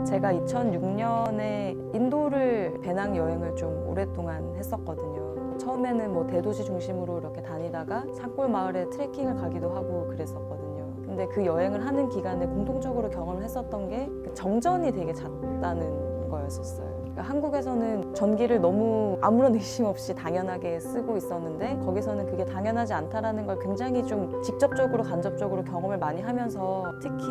제가 2006년에 인도를 배낭 여행을 좀 오랫동안 했었거든요. 처음에는 뭐 대도시 중심으로 이렇게 다니다가 산골 마을에 트레킹을 가기도 하고 그랬었거든요. 근데 그 여행을 하는 기간에 공통적으로 경험을 했었던 게 정전이 되게 잦다는 거였었어요. 그러니까 한국에서는 전기를 너무 아무런 의심 없이 당연하게 쓰고 있었는데 거기서는 그게 당연하지 않다라는 걸 굉장히 좀 직접적으로 간접적으로 경험을 많이 하면서 특히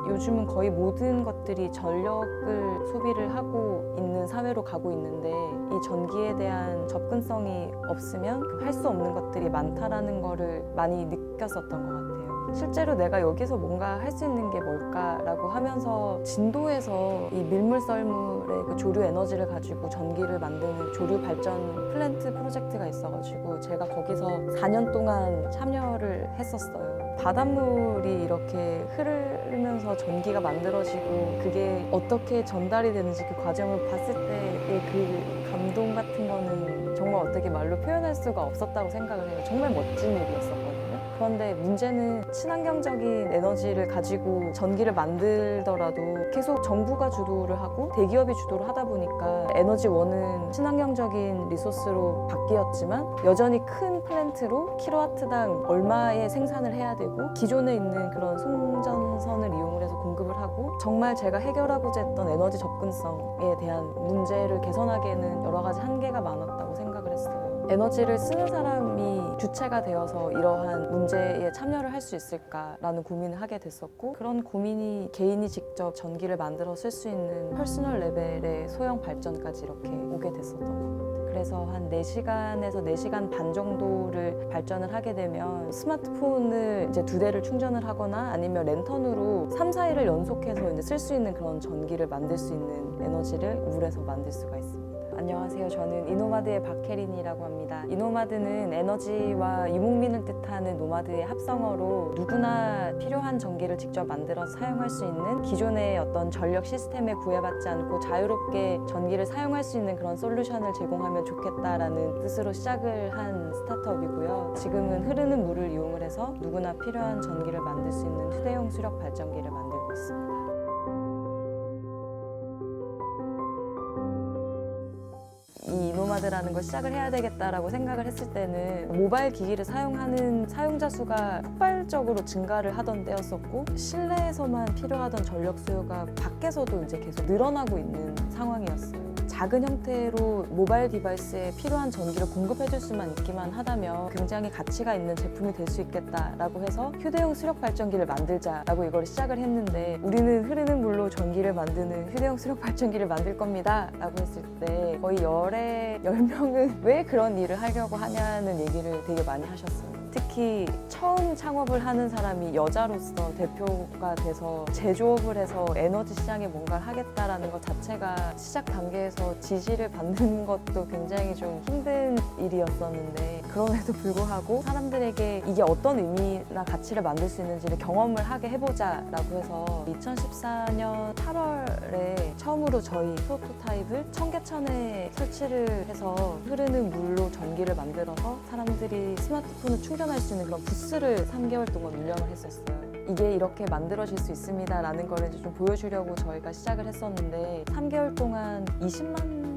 요즘은 거의 모든 것들이 전력을 소비를 하고 있는 사회로 가고 있는데 이 전기에 대한 접근성이 없으면 할 수 없는 것들이 많다라는 거를 많이 느꼈었던 것 같아요. 실제로 내가 여기서 뭔가 할 수 있는 게 뭘까라고 하면서 진도에서 이 밀물 썰물의 그 조류 에너지를 가지고 전기를 만드는 조류 발전 플랜트 프로젝트가 있어가지고 제가 거기서 4년 동안 참여를 했었어요. 바닷물이 이렇게 흐르면서 전기가 만들어지고 그게 어떻게 전달이 되는지 그 과정을 봤을 때의 그 감동 같은 거는 정말 어떻게 말로 표현할 수가 없었다고 생각을 해요. 정말 멋진 일이었었거든요. 그런데 문제는 친환경적인 에너지를 가지고 전기를 만들더라도 계속 정부가 주도를 하고 대기업이 주도를 하다 보니까 에너지원은 친환경적인 리소스로 바뀌었지만 여전히 큰 플랜트로 킬로와트당 얼마의 생산을 해야 되고 기존에 있는 그런 송전선을 이용을 해서 공급을 하고 정말 제가 해결하고자 했던 에너지 접근성에 대한 문제를 개선하기에는 여러 가지 한계가 많았다고 생각을 했어요. 에너지를 쓰는 사람이 주체가 되어서 이러한 문제에 참여를 할 수 있을까라는 고민을 하게 됐었고 그런 고민이 개인이 직접 전기를 만들어 쓸 수 있는 퍼스널 레벨의 소형 발전까지 이렇게 오게 됐었던 것 같아요. 그래서 한 4시간에서 4시간 반 정도를 발전을 하게 되면 스마트폰을 이제 2대를 충전을 하거나 아니면 랜턴으로 3, 4일을 연속해서 이제 쓸 수 있는 그런 전기를 만들 수 있는 에너지를 물에서 만들 수가 있습니다. 안녕하세요. 저는 이노마드의 박혜린이라고 합니다. 이노마드는 에너지와 유목민을 뜻하는 노마드의 합성어로 누구나 필요한 전기를 직접 만들어서 사용할 수 있는 기존의 어떤 전력 시스템에 구애받지 않고 자유롭게 전기를 사용할 수 있는 그런 솔루션을 제공하면 좋겠다라는 뜻으로 시작을 한 스타트업이고요. 지금은 흐르는 물을 이용을 해서 누구나 필요한 전기를 만들 수 있는 휴대용 수력 발전기를 만들고 있습니다. 이 이노마드라는 걸 시작을 해야 되겠다라고 생각을 했을 때는 모바일 기기를 사용하는 사용자 수가 폭발적으로 증가를 하던 때였었고 실내에서만 필요하던 전력 수요가 밖에서도 이제 계속 늘어나고 있는 상황이었어요. 작은 형태로 모바일 디바이스에 필요한 전기를 공급해줄 수만 있기만 하다면 굉장히 가치가 있는 제품이 될 수 있겠다라고 해서 휴대용 수력 발전기를 만들자라고 이걸 시작을 했는데 우리는 흐르는 물로 전기를 만드는 휴대용 수력 발전기를 만들 겁니다 라고 했을 때 거의 10명은 왜 그런 일을 하려고 하냐는 얘기를 되게 많이 하셨어요. 특히 처음 창업을 하는 사람이 여자로서 대표가 돼서 제조업을 해서 에너지 시장에 뭔가를 하겠다라는 것 자체가 시작 단계에서 지지를 받는 것도 굉장히 좀 힘든 일이었었는데 그럼에도 불구하고 사람들에게 이게 어떤 의미나 가치를 만들 수 있는지를 경험을 하게 해보자라고 해서 2014년 8월에 처음으로 저희 프로토타입을 청계천에 설치를 해서 흐르는 물로 전기를 만들어서 사람들이 스마트폰을 충전할 수 있는 그런 부스를 3개월 동안 운영을 했었어요. 이게 이렇게 만들어질 수 있습니다 라는 거를 이제 좀 보여주려고 저희가 시작을 했었는데 3개월 동안 20만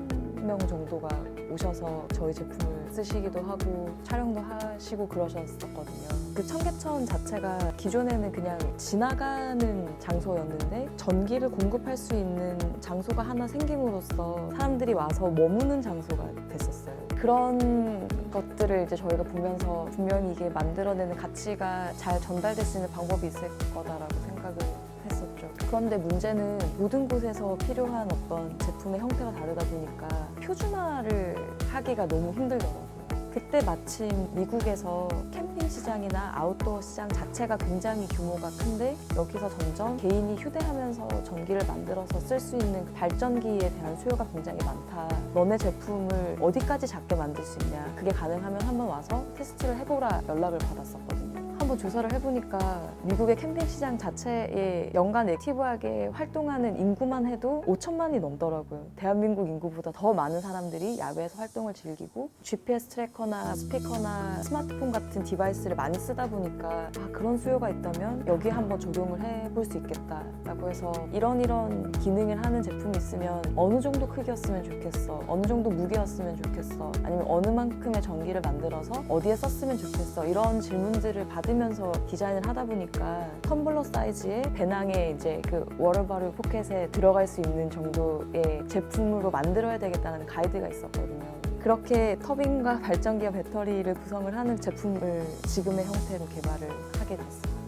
명 정도가 오셔서 저희 제품을 쓰시기도 하고 촬영도 하시고 그러셨었거든요. 그 청계천 자체가 기존에는 그냥 지나가는 장소였는데 전기를 공급할 수 있는 장소가 하나 생김으로써 사람들이 와서 머무는 장소가 됐었어요. 그런 것들을 이제 저희가 보면서 분명히 이게 만들어내는 가치가 잘 전달될 수 있는 방법이 있을 거다라고 생각을 했었죠. 그런데 문제는 모든 곳에서 필요한 어떤 제품의 형태가 다르다 보니까 표준화를 하기가 너무 힘들더라고요. 그때 마침 미국에서 캠핑 시장이나 아웃도어 시장 자체가 굉장히 규모가 큰데 여기서 점점 개인이 휴대하면서 전기를 만들어서 쓸 수 있는 발전기에 대한 수요가 굉장히 많다. 너네 제품을 어디까지 작게 만들 수 있냐. 그게 가능하면 한번 와서 테스트를 해보라 연락을 받았었거든요. 한번 조사를 해보니까 미국의 캠핑 시장 자체에 연간 액티브하게 활동하는 인구만 해도 5천만이 넘더라고요. 대한민국 인구보다 더 많은 사람들이 야외에서 활동을 즐기고 GPS 트래커나 스피커나 스마트폰 같은 디바이스를 많이 쓰다 보니까 그런 수요가 있다면 여기에 한번 적용을 해볼 수 있겠다라고 해서 이런 기능을 하는 제품이 있으면 어느 정도 크기였으면 좋겠어, 어느 정도 무게였으면 좋겠어, 아니면 어느 만큼의 전기를 만들어서 어디에 썼으면 좋겠어, 이런 질문들을 받으면서 디자인을 하다 보니까 텀블러 사이즈의 배낭에 이제 그 워터바리 포켓에 들어갈 수 있는 정도의 제품으로 만들어야 되겠다는 가이드가 있었거든요. 그렇게 터빈과 발전기와 배터리를 구성을 하는 제품을 지금의 형태로 개발을 하게 됐어요.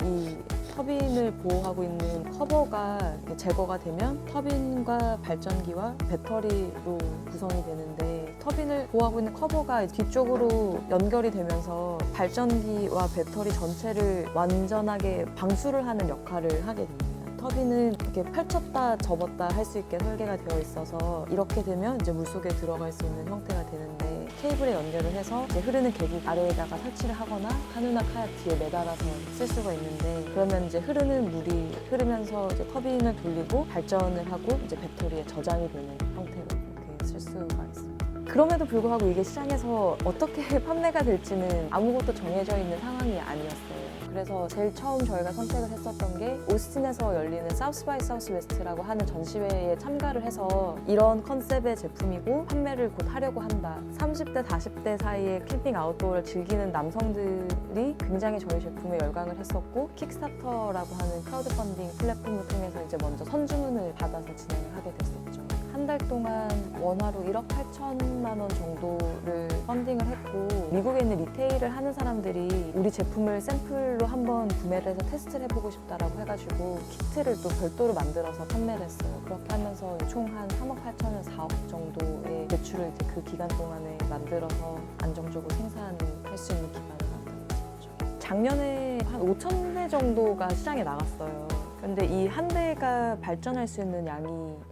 이 터빈을 보호하고 있는 커버가 제거가 되면 터빈과 발전기와 배터리로 구성이 되는데, 터빈을 보호하고 있는 커버가 뒤쪽으로 연결이 되면서 발전기와 배터리 전체를 완전하게 방수를 하는 역할을 하게 됩니다. 터빈은 이렇게 펼쳤다 접었다 할 수 있게 설계가 되어 있어서 이렇게 되면 이제 물속에 들어갈 수 있는 형태가 되는데, 케이블에 연결을 해서 이제 흐르는 계곡 아래에다가 설치를 하거나 카누나 카약 뒤에 매달아서 쓸 수가 있는데, 그러면 이제 흐르는 물이 흐르면서 이제 터빈을 돌리고 발전을 하고 이제 배터리에 저장이 되는 형태로 이렇게 쓸 수가 있습니다. 그럼에도 불구하고 이게 시장에서 어떻게 판매가 될지는 아무것도 정해져 있는 상황이 아니었어요. 그래서 제일 처음 저희가 선택을 했었던 게 오스틴에서 열리는 사우스 바이 사우스 웨스트라고 하는 전시회에 참가를 해서 이런 컨셉의 제품이고 판매를 곧 하려고 한다. 30대, 40대 사이에 캠핑 아웃도어를 즐기는 남성들이 굉장히 저희 제품에 열광을 했었고, 킥스타터라고 하는 크라우드 펀딩 플랫폼을 통해서 이제 먼저 선주문을 받아서 진행을 하게 됐었죠. 한 달 동안 원화로 1억 8천만 원 정도를 펀딩을 했고, 미국에 있는 리테일을 하는 사람들이 우리 제품을 샘플로 한번 구매를 해서 테스트를 해보고 싶다라고 해가지고 키트를 또 별도로 만들어서 판매를 했어요. 그렇게 하면서 총 한 3억 8천에서 4억 정도의 매출을 이제 그 기간 동안에 만들어서 안정적으로 생산을 할 수 있는 기반을 만들었었죠. 작년에 한 5천 대 정도가 시장에 나갔어요. 근데 이 한 대가 발전할 수 있는 양이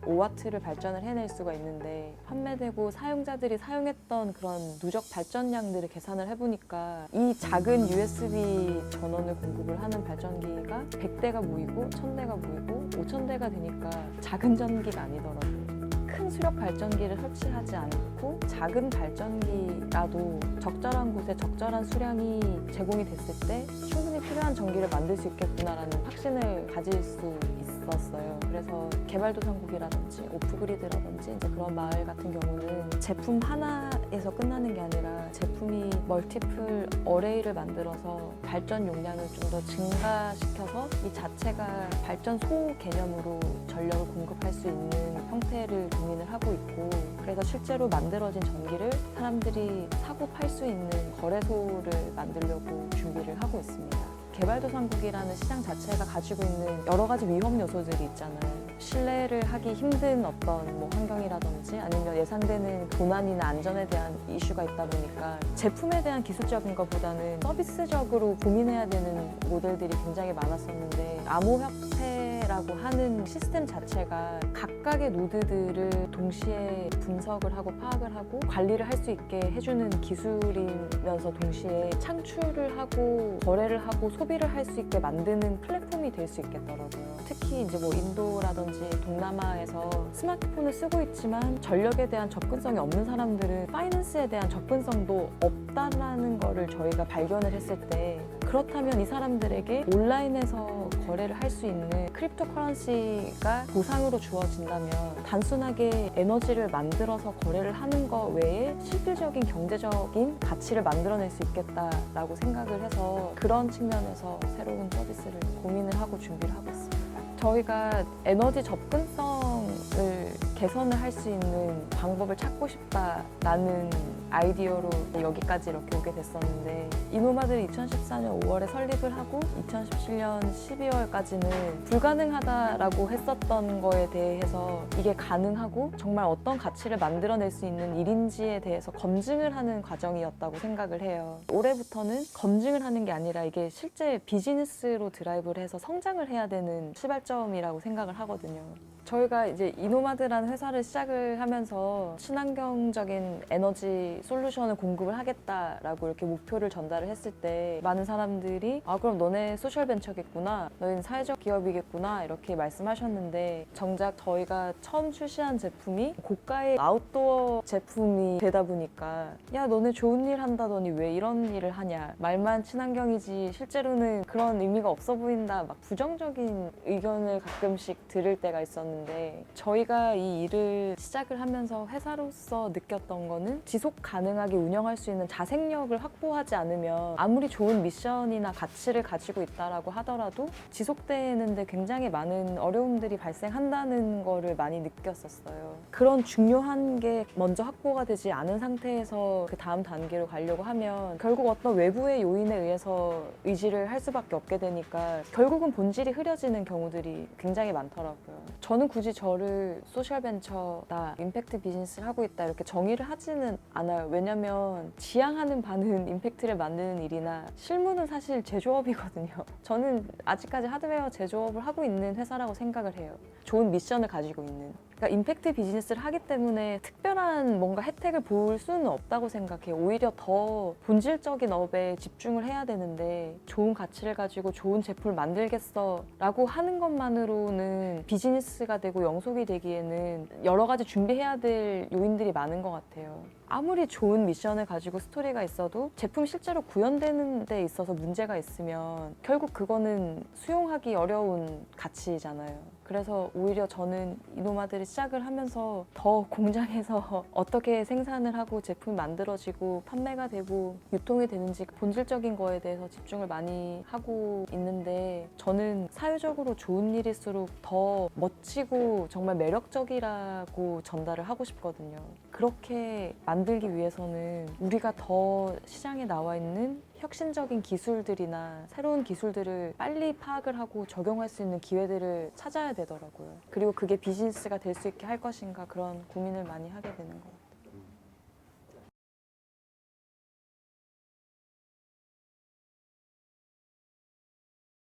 5와트를 발전을 해낼 수가 있는데, 판매되고 사용자들이 사용했던 그런 누적 발전량들을 계산을 해보니까 이 작은 USB 전원을 공급을 하는 발전기가 100대가 모이고 1000대가 모이고 5000대가 되니까 작은 전기가 아니더라고요. 큰 수력 발전기를 설치하지 않고 작은 발전기라도 적절한 곳에 적절한 수량이 제공이 됐을 때 충분히 필요한 전기를 만들 수 있겠구나라는 확신을 가질 수 있었어요. 그래서 개발도상국이라든지 오프그리드라든지 이제 그런 마을 같은 경우는 제품 하나에서 끝나는 게 아니라 제품이 멀티플 어레이를 만들어서 발전 용량을 좀 더 증가시켜서 이 자체가 발전소 개념으로 전력을 공급할 수 있는 형태를 고민을 하고 있고, 그래서 실제로 만들어진 전기를 사람들이 사고 팔 수 있는 거래소를 만들려고 준비를 하고 있습니다. 개발도상국이라는 시장 자체가 가지고 있는 여러 가지 위험 요소들이 있잖아요. 신뢰를 하기 힘든 어떤 환경이라든지 아니면 예상되는 도난이나 안전에 대한 이슈가 있다 보니까 제품에 대한 기술적인 것보다는 서비스적으로 고민해야 되는 모델들이 굉장히 많았었는데, 암호화폐라고 하는 시스템 자체가 각각의 노드들을 동시에 분석을 하고 파악을 하고 관리를 할 수 있게 해주는 기술이면서 동시에 창출을 하고 거래를 하고 소비를 할 수 있게 만드는 플랫폼이 될 수 있겠더라고요. 특히 이제 인도라든지 동남아에서 스마트폰을 쓰고 있지만 전력에 대한 접근성이 없는 사람들은 파이낸스에 대한 접근성도 없다라는 거를 저희가 발견을 했을 때, 그렇다면 이 사람들에게 온라인에서 거래를 할 수 있는 크립토 커런시가 보상으로 주어진다면 단순하게 에너지를 만들어서 거래를 하는 것 외에 실질적인 경제적인 가치를 만들어낼 수 있겠다라고 생각을 해서 그런 측면에서 새로운 서비스를 고민을 하고 준비를 하고 있습니다. 저희가 에너지 접근성을 개선을 할 수 있는 방법을 찾고 싶다라는 아이디어로 여기까지 이렇게 오게 됐었는데, 이노마들이 2014년 5월에 설립을 하고 2017년 12월까지는 불가능하다라고 했었던 거에 대해서 이게 가능하고 정말 어떤 가치를 만들어낼 수 있는 일인지에 대해서 검증을 하는 과정이었다고 생각을 해요. 올해부터는 검증을 하는 게 아니라 이게 실제 비즈니스로 드라이브를 해서 성장을 해야 되는 시발점이라고 생각을 하거든요. 저희가 이제 이노마드라는 회사를 시작을 하면서 친환경적인 에너지 솔루션을 공급을 하겠다라고 이렇게 목표를 전달을 했을 때 많은 사람들이 그럼 너네 소셜 벤처겠구나, 너희는 사회적 기업이겠구나 이렇게 말씀하셨는데 정작 저희가 처음 출시한 제품이 고가의 아웃도어 제품이 되다 보니까 야 너네 좋은 일 한다더니 왜 이런 일을 하냐, 말만 친환경이지 실제로는 그런 의미가 없어 보인다, 막 부정적인 의견을 가끔씩 들을 때가 있었는데 저희가 이 일을 시작을 하면서 회사로서 느꼈던 거는 지속 가능하게 운영할 수 있는 자생력을 확보하지 않으면 아무리 좋은 미션이나 가치를 가지고 있다라고 하더라도 지속되는데 굉장히 많은 어려움들이 발생한다는 거를 많이 느꼈었어요. 그런 중요한 게 먼저 확보가 되지 않은 상태에서 그 다음 단계로 가려고 하면 결국 어떤 외부의 요인에 의해서 의지를 할 수밖에 없게 되니까 결국은 본질이 흐려지는 경우들이 굉장히 많더라고요. 저는 굳이 저를 소셜벤처다, 임팩트 비즈니스를 하고 있다 이렇게 정의를 하지는 않아요. 왜냐면 지향하는 바는 임팩트를 만드는 일이나 실무는 사실 제조업이거든요. 저는 아직까지 하드웨어 제조업을 하고 있는 회사라고 생각을 해요. 좋은 미션을 가지고 있는. 그러니까 임팩트 비즈니스를 하기 때문에 특별한 뭔가 혜택을 볼 수는 없다고 생각해요. 오히려 더 본질적인 업에 집중을 해야 되는데 좋은 가치를 가지고 좋은 제품을 만들겠어 라고 하는 것만으로는 비즈니스가 되고 영속이 되기에는 여러 가지 준비해야 될 요인들이 많은 것 같아요. 아무리 좋은 미션을 가지고 스토리가 있어도 제품 실제로 구현되는 데 있어서 문제가 있으면 결국 그거는 수용하기 어려운 가치잖아요. 그래서 오히려 저는 이노마드를 시작을 하면서 더 공장에서 어떻게 생산을 하고 제품이 만들어지고 판매가 되고 유통이 되는지 본질적인 거에 대해서 집중을 많이 하고 있는데 저는 사회적으로 좋은 일일수록 더 멋지고 정말 매력적이라고 전달을 하고 싶거든요. 그렇게 만들기 위해서는 우리가 더 시장에 나와 있는 혁신적인 기술들이나 새로운 기술들을 빨리 파악을 하고 적용할 수 있는 기회들을 찾아야 되더라고요. 그리고 그게 비즈니스가 될 수 있게 할 것인가 그런 고민을 많이 하게 되는 것 같아요.